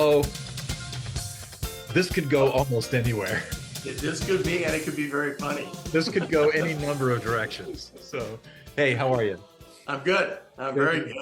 So this could go almost anywhere. This could be, and it could be very funny. This could go any number of directions. So, hey, how are you? I'm good. I'm very good.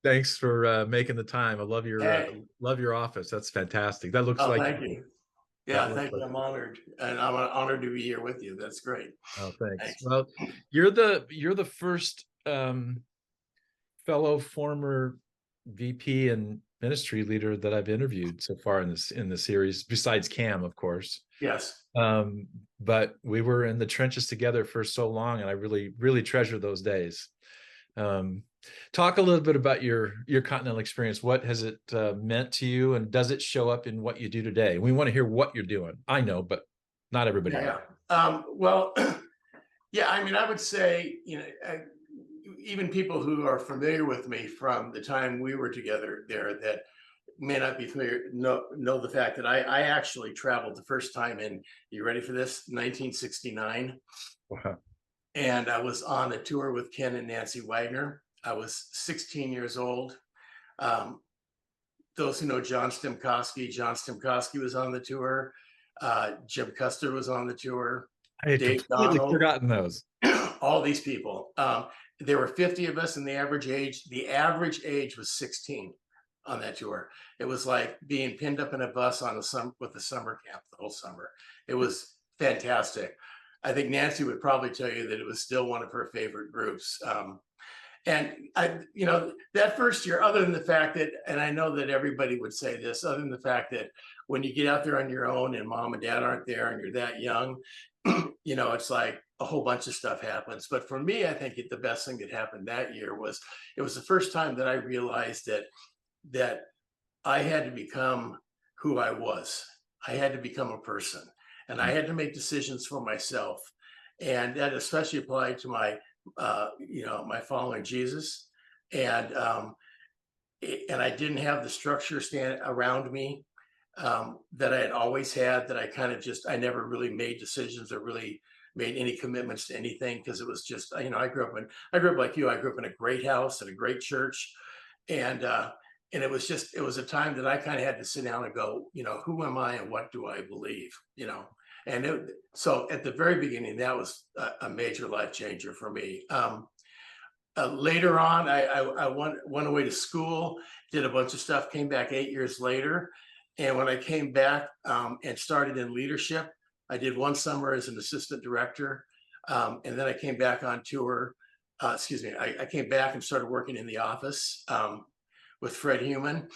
Thanks for making the time. I Hey, love your office. That's fantastic. That looks oh, like thank you. that Yeah, looks thank like. you. I'm honored, and I'm honored to be here with you. That's great. Oh, thanks. Thanks. Well, you're the first fellow former VP and ministry leader that I've interviewed so far in the series, besides Cam, of course. Yes. Um, but we were in the trenches together for so long, and I really treasure those days. Um, Talk a little bit about your Continental experience. What has it meant to you, and does it show up in what you do today? We want to hear what you're doing. I know, but not everybody knows. Well, yeah. I mean, I would say, even people who are familiar with me from the time we were together there that may not be familiar know the fact that I actually traveled the first time in. You ready for this? 1969. Wow. And I was on a tour with Ken and Nancy Waggoner. I was 16 years old. Um, those who know John Stemkowski was on the tour. Jim Custer was on the tour. I had Dave completely Donald, forgotten those. all these people. There were 50 of us, and the average age was 16 on that tour. It was like being pinned up in a bus on with a summer camp the whole summer. It was fantastic. I think Nancy would probably tell you that it was still one of her favorite groups. And that first year, other than the fact that, and I know that everybody would say this, other than the fact that when you get out there on your own and mom and dad aren't there and you're that young, it's like a whole bunch of stuff happens. But for me, I think the best thing that happened that year was it was the first time that I realized that I had to become who I was. I had to become a person, and I had to make decisions for myself. And that especially applied to my following Jesus. And I didn't have the structure stand around me that I had always had, that I never really made decisions or really made any commitments to anything, because it was just, I grew up like you. I grew up in a great house and a great church. And it was a time that I kind of had to sit down and go, who am I and what do I believe? So at the very beginning, that was a major life changer for me. Later on, I went away to school, did a bunch of stuff, came back 8 years later. And when I came back and started in leadership, I did one summer as an assistant director. And then I came back on tour. I came back and started working in the office with Fred Heumann.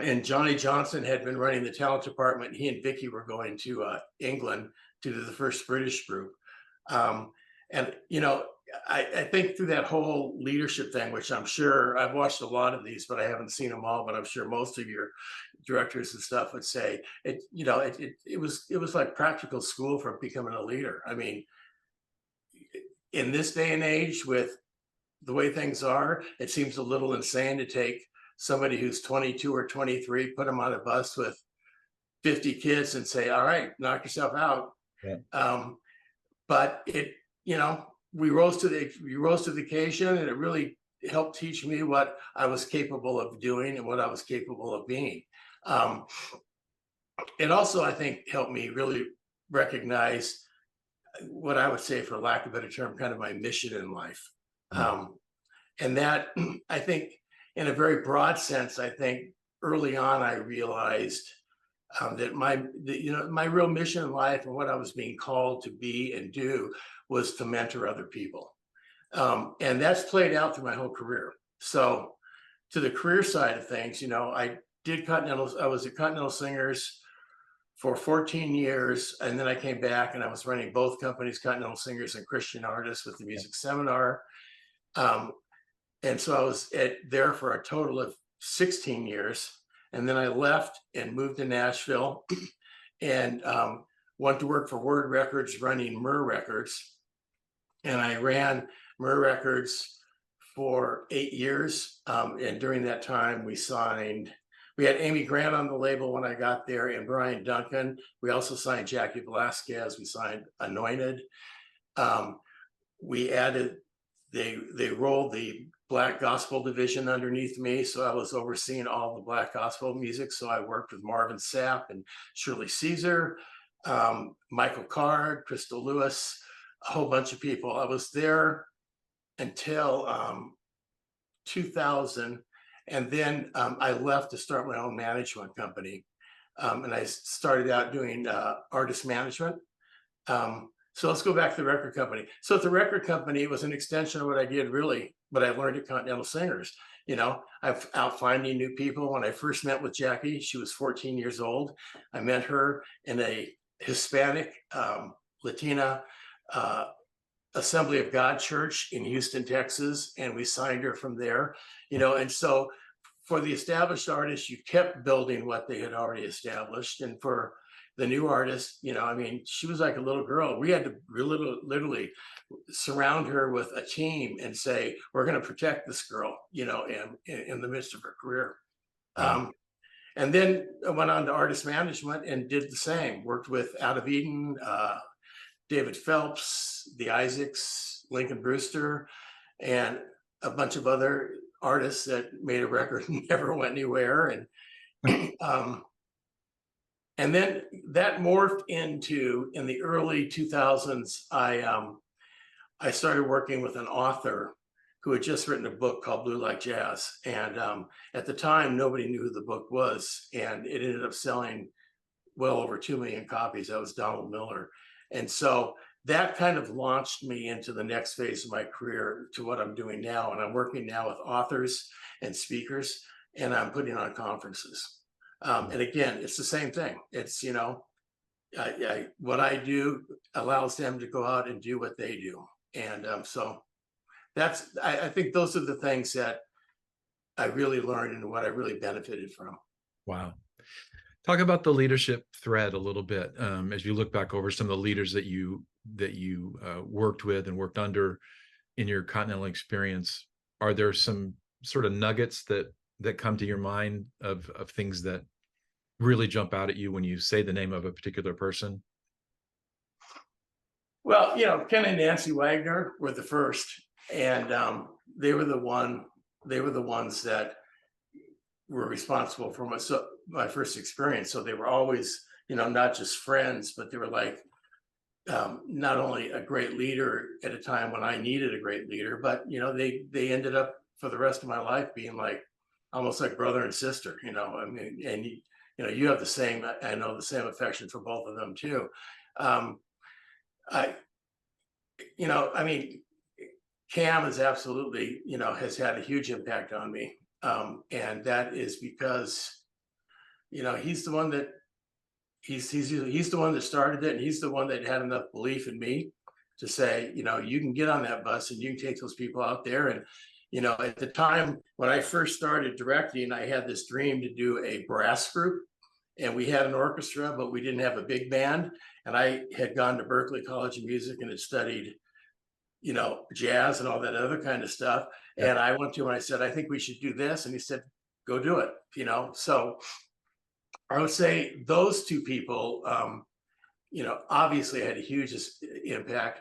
And Johnny Johnson had been running the talent department. He and Vicky were going to England to do the first British group. I think through that whole leadership thing, which I'm sure I've watched a lot of these, but I haven't seen them all, but I'm sure most of your directors and stuff would say it was like practical school for becoming a leader. I mean, in this day and age, with the way things are, it seems a little insane to take somebody who's 22 or 23, put them on a bus with 50 kids and say, all right, knock yourself out. Yeah. But we rose to the occasion, and it really helped teach me what I was capable of doing and what I was capable of being. It also, I think, helped me really recognize what I would say, for lack of a better term, kind of my mission in life. And that, I think, in a very broad sense, I think early on I realized that my real mission in life and what I was being called to be and do was to mentor other people. And that's played out through my whole career. So to the career side of things, I did Continentals. I was at Continental Singers for 14 years. And then I came back and I was running both companies, Continental Singers and Christian Artists, with the music seminar. And so I was there for a total of 16 years. And then I left and moved to Nashville and went to work for Word Records, running Myrrh Records. And I ran Myrrh Records for 8 years. And during that time, we had Amy Grant on the label when I got there, and Brian Duncan. We also signed Jackie Velasquez. We signed Anointed. We added they rolled the Black gospel division underneath me, so I was overseeing all the Black gospel music. So I worked with Marvin Sapp and Shirley Caesar, Michael Card, Crystal Lewis, a whole bunch of people. I was there until 2000, and then I left to start my own management company, and I started out doing artist management. So let's go back to the record company. So at the record company, it was an extension of what I did, really, what I learned at Continental Singers. I'm out finding new people. When I first met with Jackie, she was 14 years old. I met her in a Hispanic, Latina Assembly of God church in Houston, Texas, and we signed her from there. And so for the established artists, you kept building what they had already established. And for the new artist, she was like a little girl. We had to literally surround her with a team and say, we're going to protect this girl, in the midst of her career. Wow. And then I went on to artist management and did the same, worked with Out of Eden, David Phelps, the Isaacs, Lincoln Brewster, and a bunch of other artists that made a record and never went anywhere. And then that morphed into, in the early 2000s, I started working with an author who had just written a book called Blue Like Jazz. And at the time, nobody knew who the book was. And it ended up selling well over 2 million copies. That was Donald Miller. And so that kind of launched me into the next phase of my career to what I'm doing now. And I'm working now with authors and speakers, and I'm putting on conferences. And again, it's the same thing. It's, what I do allows them to go out and do what they do. And so I think those are the things that I really learned and what I really benefited from. Wow. Talk about the leadership thread a little bit, as you look back over some of the leaders that you worked with and worked under in your Continental experience. Are there some sort of nuggets that come to your mind of things that really jump out at you when you say the name of a particular person? Well, Ken and Nancy Waggoner were the first, and they were the ones that were responsible for my first experience. So they were always, not just friends, but they were like not only a great leader at a time when I needed a great leader, but they ended up for the rest of my life being like almost like brother and sister. And you have the same, I know, the same affection for both of them too. Cam is absolutely, has had a huge impact on me. And that is because, he's the one that he's the one that started it, and he's the one that had enough belief in me to say, you can get on that bus and you can take those people out there. And, at the time when I first started directing, I had this dream to do a brass group, and we had an orchestra, but we didn't have a big band. And I had gone to Berklee College of Music and had studied, jazz and all that other kind of stuff. Yeah. And I went to him and I said, I think we should do this. And he said, go do it, So I would say those two people, obviously had a huge impact.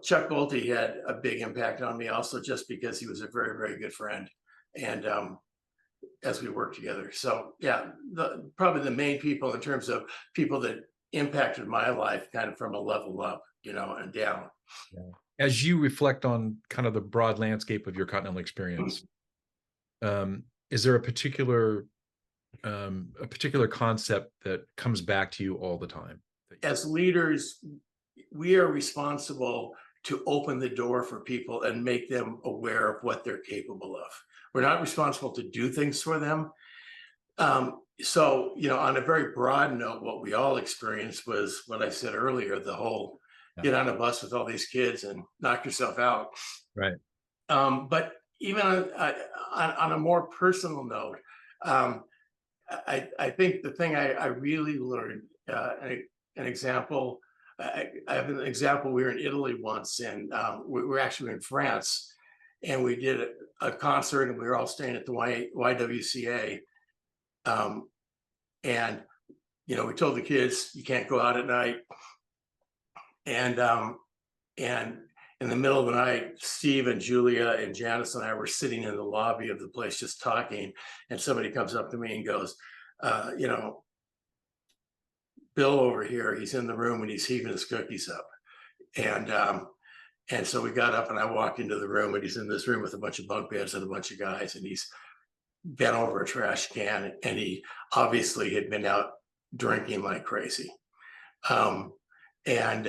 Chuck Bolte had a big impact on me also, just because he was a very, very good friend. And as we worked together. So yeah, probably the main people in terms of people that impacted my life kind of from a level up, and down. Yeah. As you reflect on kind of the broad landscape of your Continental experience, is there a particular concept that comes back to you all the time? As leaders, we are responsible to open the door for people and make them aware of what they're capable of. We're not responsible to do things for them. So, on a very broad note, what we all experienced was what I said earlier, the whole get on a bus with all these kids and knock yourself out. Right. But even on a more personal note, I think the thing I really learned, an example, I have an example. We were in Italy once, and we were actually in France, and we did a concert, and we were all staying at the YWCA. And, we told the kids, you can't go out at night. And in the middle of the night, Steve and Julia and Janice and I were sitting in the lobby of the place just talking, and somebody comes up to me and goes, you know, Bill over here, he's in the room and he's heaving his cookies up. And so we got up and I walked into the room, and he's in this room with a bunch of bunk beds and a bunch of guys, and he's bent over a trash can, and he obviously had been out drinking like crazy. Um, and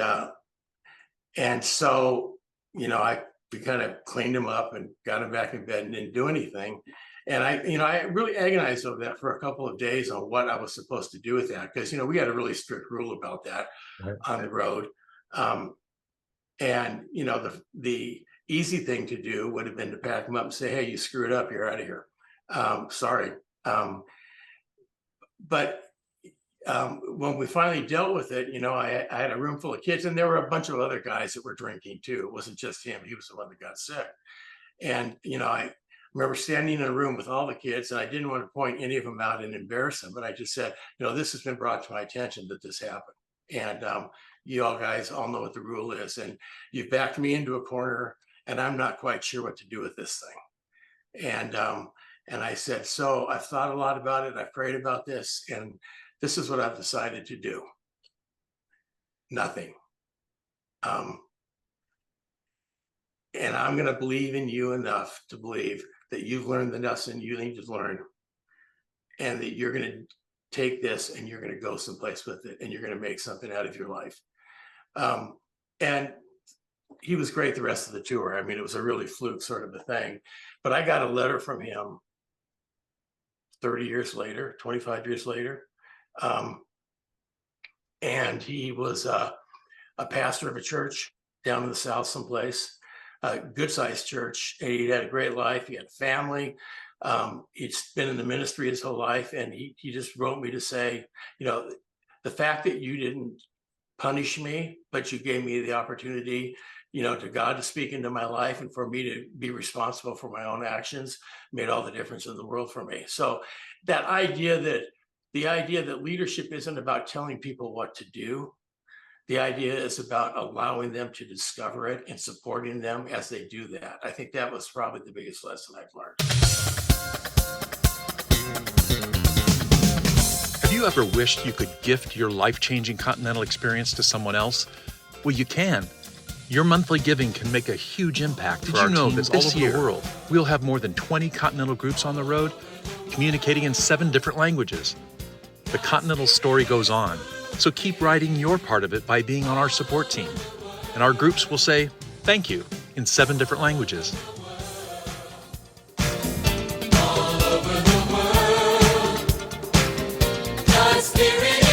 so, you know, we kind of cleaned him up and got him back in bed and didn't do anything. And I really agonized over that for a couple of days on what I was supposed to do with that, because, you know, we had a really strict rule about that on the road. And, you know, the easy thing to do would have been to pack him up and say, hey, you screwed up, you're out of here. Sorry. But when we finally dealt with it, you know, I had a room full of kids, and there were a bunch of other guys that were drinking too. It wasn't just him. He was the one that got sick. And, you know, I remember standing in a room with all the kids, and I didn't want to point any of them out and embarrass them, but I just said, you know, this has been brought to my attention that this happened. And you all guys all know what the rule is, and you've backed me into a corner, and I'm not quite sure what to do with this thing. And I said, so I've thought a lot about it. I've prayed about this, and this is what I've decided to do. Nothing. And I'm going to believe in you enough to believe that you've learned the lesson you need to learn, and that you're going to take this and you're going to go someplace with it, and you're going to make something out of your life. And he was great the rest of the tour. I mean, it was a really fluke sort of a thing. But I got a letter from him 30 years later, 25 years later. And he was a pastor of a church down in the South someplace, a good-sized church. And he had a great life. He had a family. He'd been in the ministry his whole life. And he just wrote me to say, you know, the fact that you didn't punish me, but you gave me the opportunity, you know, to God to speak into my life and for me to be responsible for my own actions made all the difference in the world for me. So the idea that leadership isn't about telling people what to do. The idea is about allowing them to discover it and supporting them as they do that. I think that was probably the biggest lesson I've learned. Have you ever wished you could gift your life-changing Continental experience to someone else? Well, you can. Your monthly giving can make a huge impact for our teams all over the world. We'll have more than 20 Continental groups on the road, communicating in 7 different languages. The Continental story goes on, so keep writing your part of it by being on our support team. And our groups will say thank you in 7 different languages. All over the world, God's Spirit